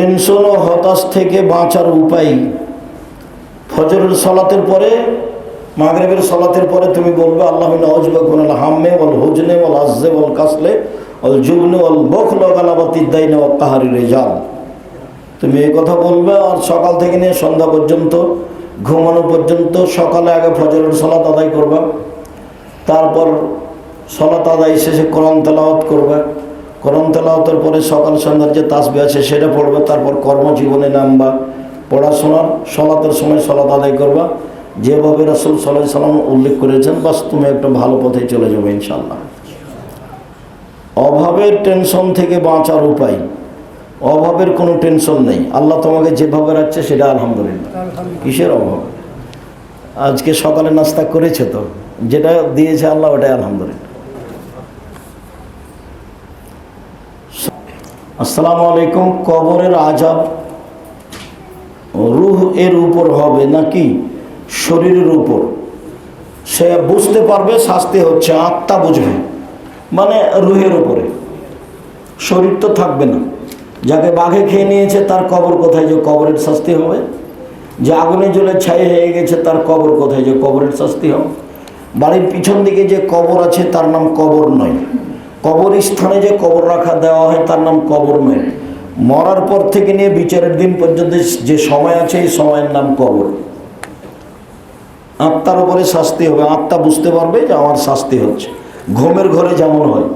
Tension oh হতাশ থেকে বাঁচার উপায়। ফজরের সলাতের পরে, মাগরিবের সলাতের পরে তুমি বলবে আল্লাহুম্মা আউযুবিকা মিনাল হাম্মি ওয়াল হুজনি ওয়াল আজজি ওয়াল কাসলি ওয়াল জুবনি ওয়াল বুখলি ওয়া গালাবাতিদ দাইনি ওয়া কাহরির রিজাল। তুমি এই কথা বলবে আর সকাল থেকে নিয়ে সন্ধ্যা পর্যন্ত, ঘুমানো পর্যন্ত, সকালে আগে ফজরের সলাত আদায় করবে, তারপর সলাত আদায় শেষে কোরআন তেলাওয়াত করবে, কোরআন তেলাওয়াতের পরে সকাল সন্ধ্যার যে তাসবিহ আছে সেটা পড়বে, তারপর কর্মজীবনে নামবা, পড়াশোনার সলাতের সময় সলাত আদায় করবা যেভাবে রাসূল সাল্লাল্লাহু আলাইহি সাল্লাম উল্লেখ করেছেন। বাস তুমি একটা ভালো পথে চলে যাবে ইনশাআল্লাহ। অভাবের টেনশন থেকে বাঁচার উপায়। অভাবের কোনো টেনশন নেই, আল্লাহ তোমাকে যেভাবে রাখছে সেটা আলহামদুলিল্লাহ। কিসের অভাব? আজকে সকালে নাস্তা করেছে তো, যেটা দিয়েছে আল্লাহ ওটাই আলহামদুলিল্লাহ। আসসালামু আলাইকুম। কবরের আযাব রূহ এর উপর হবে নাকি শরীরের উপর? সে বুঝতে পারবে শাস্তি হচ্ছে, আত্মা বুঝবে, মানে রূহের উপরে, শরীর তো থাকবে না। যাকে বাঘে খেয়ে নিয়েছে তার কবর কোথায়, যে কবরের শাস্তি হবে? যে আগুনে জ্বলে ছাই হয়ে গেছে তার কবর কোথায়, যে কবরের শাস্তি হবে? বাড়ির পিছন দিকে যে কবর আছে তার নাম কবর নয়। কবর স্থানে যে কবর রাখা দেওয়া হয় তার নাম কবর নয়। মরার পর থেকে নিয়ে বিচারের দিন পর্যন্ত যে সময় আছে এই সময়ের নাম কবর। আত্মার উপরে শাস্তি হবে, আত্মা বুঝতে পারবে যে আমার শাস্তি হচ্ছে। ঘুমের ঘরে যেমন হয়,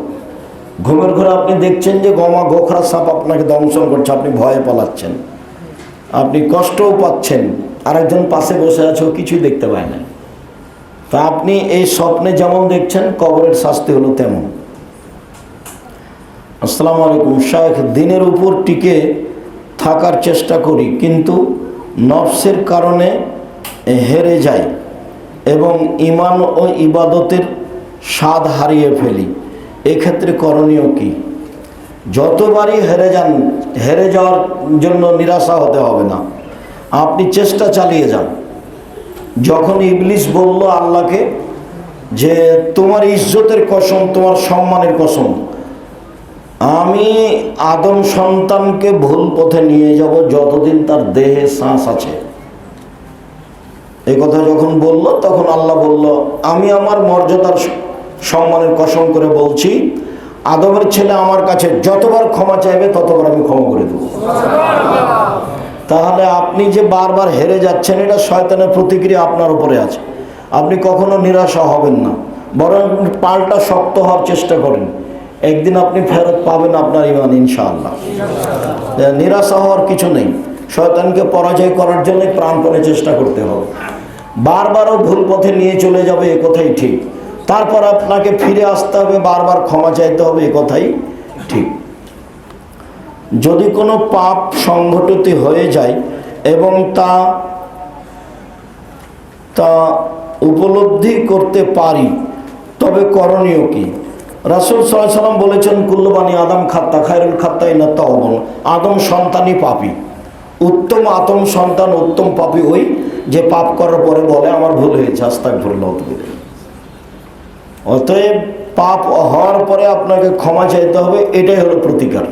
ঘুমের ঘরে আপনি দেখছেন যে গমা গোখরা সাপ আপনাকে দংশন করছে, আপনি ভয়ে পালাচ্ছেন, আপনি কষ্টও পাচ্ছেন, আরেকজন পাশে বসে আছে ও কিছুই দেখতে পায় না। তা আপনি এই স্বপ্নে যেমন দেখছেন কবরের শাস্তি হলো তেমন। আসসালামু আলাইকুম শায়েখ, দিনের উপর টিকে থাকার চেষ্টা করি কিন্তু নফসের কারণে হেরে যাই এবং ঈমান ও ইবাদতের স্বাদ হারিয়ে ফেলি, এক্ষেত্রে করণীয় কি? যতবারই হেরে যান, হেরে যাওয়ার জন্য নিরাশা হতে হবে না, আপনি চেষ্টা চালিয়ে যান। যখন ইবলিস বলল আল্লাহকে যে তোমার ইজ্জতের কসম, তোমার সম্মানের কসম, আমি আদম সন্তানকে ভুল পথে নিয়ে যাব যতদিন তার দেহে শ্বাস আছে, এই কথা যখন বলল তখন আল্লাহ বলল আমি আমার মর্যাদার সম্মানের কসম করে বলছি, আদমের ছেলে আমার কাছে যতবার ক্ষমা চাইবে ততবার আমি ক্ষমা করে দেব। তাহলে আপনি যে বারবার হেরে যাচ্ছেন এটা শয়তানের প্রতিক্রিয়া আপনার উপরে আছে। আপনি কখনো নিরাশা হবেন না, বরং পাল্টা শক্ত হওয়ার চেষ্টা করেন। একদিন আপনি ফেরত পাবেন আপনার ঈমান ইনশাআল্লাহ। নিরাশা হওয়ার কিছু নেই, শয়তানকে পরাজয় করার জন্য প্রাণপণে চেষ্টা করতে হবে। বারবারও ভুল পথে নিয়ে চলে যাবে এ কথাই ঠিক, তারপর আপনাকে ফিরে আসতে হবে, বারবার ক্ষমা চাইতে হবে এ কথাই ঠিক। যদি কোনো পাপ সংঘটিত হয়ে যায় এবং তা উপলব্ধি করতে পারি তবে করণীয় কি? রাসূল সাল্লাল্লাহু আলাইহি ওয়াসাল্লাম বলেছেন কুল্লু বানি আদম খাত্তা খায়রুল খাত্তাইনা তাওবান। আদম সন্তানই পাপী, উত্তম আদম সন্তান উত্তম পাপী ওই যে পাপ করার পরে বলে আমার ভুল হয়েছে, আস্তাগফিরুল্লাহ। অতএব পাপ হওয়ার পরে আপনাকে ক্ষমা চাইতে হবে, এটাই হলো প্রতিকার।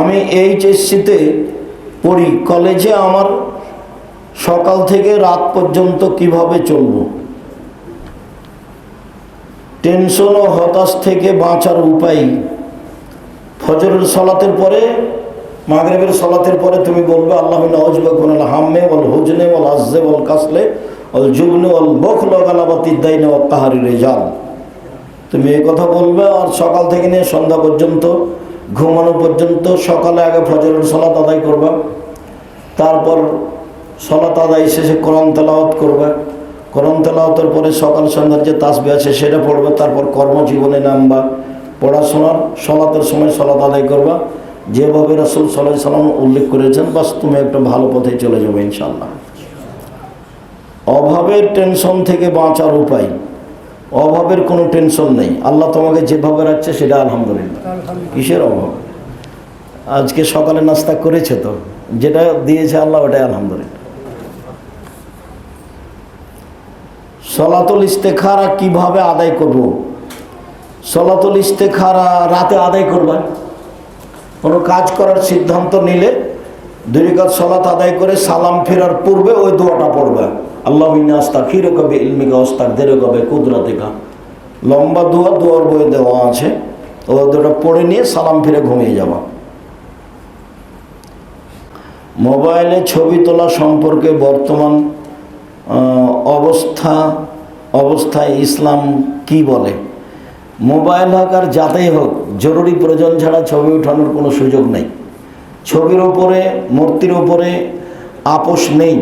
আমি এইচএসসিতে পড়ি, কলেজে আমার সকাল থেকে রাত পর্যন্ত কিভাবে চলবো? টেনশন ও হতাশ থেকে বাঁচার উপায়। ফজরের সলাতের পরে, মাগরিবের সলাতের পরে তুমি বলবে আল্লাহুম্মা আউযুবিকা মিনাল হাম্মি ওয়াল হুজনি ওয়াল আজজি ওয়াল কাসলি ওয়াল জুবনি ওয়াল বুখলি ওয়া গালাবাতিদ দাইনি ওয়া কাহরির রিজাল। তুমি এই কথা বলবে আর সকাল থেকে নিয়ে সন্ধ্যা পর্যন্ত, ঘুমানো পর্যন্ত, সকালে আগে ফজরের সলাত আদায় করবে, তারপর সলাত আদায় শেষে কোরআন তেলাওয়াত করবে, কোরআন তেলাওয়াতের পরে সকাল সন্ধ্যার যে তাসবিহ আছে সেটা পড়বে, তারপর কর্মজীবনে নামবা, পড়াশোনার সলাতের সময় সলাত আদায় করবা যেভাবে রাসূল সাল্লাল্লাহু আলাইহি সাল্লাম উল্লেখ করেছেন। বাস তুমি একটা ভালো পথে চলে যাবে ইনশাআল্লাহ। অভাবের টেনশন থেকে বাঁচার উপায়। অভাবের কোনো টেনশন নেই, আল্লাহ তোমাকে যেভাবে রাখছে সেটা আলহামদুলিল্লাহ। কিসের অভাব? আজকে সকালে নাস্তা করেছে তো, যেটা দিয়েছে আল্লাহ ওটাই আলহামদুলিল্লাহ। সলাতুল ইস্তেখারা কিভাবে আদায় করব? সলাতুল ইস্তেখারা রাতে আদায় করবা। কোনো কাজ করার সিদ্ধান্ত নিলে 2 রাকাত সলাত আদায় করে সালাম ফেরার পূর্বে ওই দোয়াটা পড়বা, আল্লাহুম্মা ইন্নী আস্তাগফিরুকা বিইলমিকা ওয়া আস্তাগদিরুকা বিকুদরাতিকা। লম্বা দোয়া, দোয়ার বইয়ে দেওয়া আছে। ও দোয়াটা পড়ে নিয়ে সালাম ফিরে ঘুমিয়ে যাবা। মোবাইলে ছবি তোলা সম্পর্কে বর্তমান অবস্থায় ইসলাম কি বলে? মোবাইল হোক আর যাতেই হোক, জরুরি প্রয়োজন ছাড়া ছবি ওঠানোর কোনো সুযোগ নেই। ছবির ওপরে, মূর্তির ওপরে আপোষ নেই।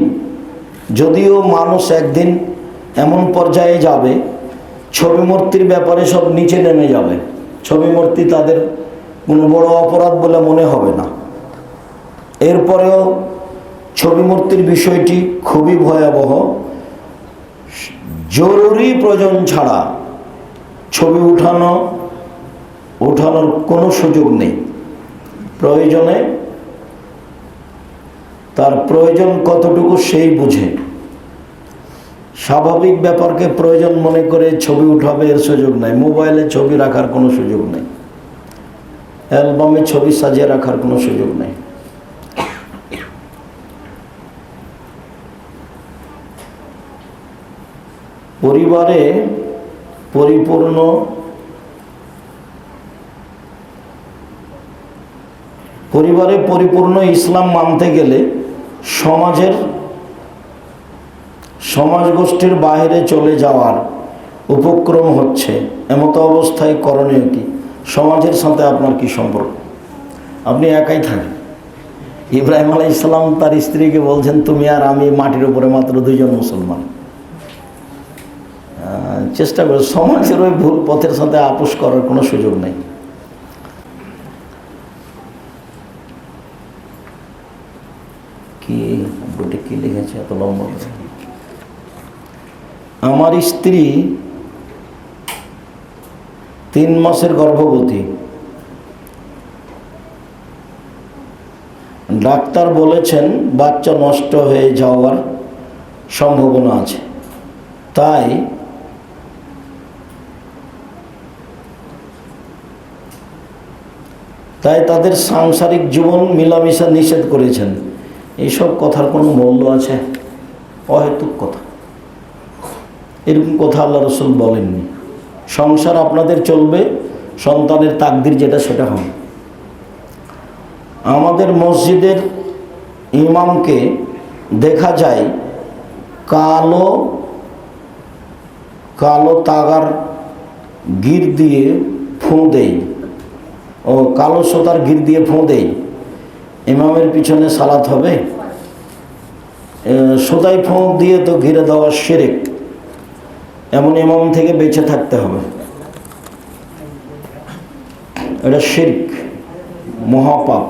যদিও মানুষ একদিন এমন পর্যায়ে যাবে, ছবি মূর্তির ব্যাপারে সব নিচে নেমে যাবে। ছবি মূর্তি তাদের কোনো বড় অপরাধ বলে মনে হবে না। এরপরেও ছবি মূর্তির বিষয়টি খুবই ভয়াবহ। জরুরি প্রয়োজন ছাড়া ছবি ওঠানোর কোনো সুযোগ নেই। প্রয়োজনে তার প্রয়োজন কতটুকু সেই বুঝে, স্বাভাবিক ব্যাপারকে প্রয়োজন মনে করে ছবি উঠাবে, এর সুযোগ নাই। মোবাইলে ছবি রাখার কোনো সুযোগ নেই। অ্যালবামে ছবি সাজিয়ে রাখার কোনো সুযোগ নেই। পরিবারে পরিপূর্ণ ইসলাম মানতে গেলে সমাজ গোষ্ঠীর বাইরে চলে যাওয়ার উপক্রম হচ্ছে। এমতো অবস্থায় করণীয় কি? সমাজের সাথে আপনার কি সম্পর্ক? আপনি একাই থাকেন। ইব্রাহিম আলাইহিস সালাম তার স্ত্রীকে বলছেন, তুমি আর আমি মাটির উপরে মাত্র 2 জন মুসলমান। চেষ্টা করে সমাজের ওই ভুল পথের সাথে আপোষ করার কোনো সুযোগ নেই। কি লিখেছে এত লম্বা? আমার স্ত্রী 3 মাসের গর্ভবতী। ডাক্তার বলেছেন বাচ্চা নষ্ট হয়ে যাওয়ার সম্ভাবনা আছে। তাই তাদের সাংসারিক জীবন মিলামিশা নিষেধ করেছেন। এইসব কথার কোনো মূল্য আছে? অহেতুক কথা। এরকম কথা আল্লাহ রাসূল বলেননি। সংসার আপনাদের চলবে, সন্তানের তাকদির যেটা সেটা হবে। আমাদের মসজিদের ইমামকে দেখা যায় কালো তাগার গির দিয়ে ফুঁ দেয়, কালো সুতার গির দিয়ে ফুঁ দেয়। ইমামের পিছনে সালাত হবে? সুতায় ফুঁ দিয়ে তো ঘিরে দেওয়া শিরক। এমন ইমাম থেকে বেঁচে থাকতে হবে। এটা শিরক, মহাপাপ।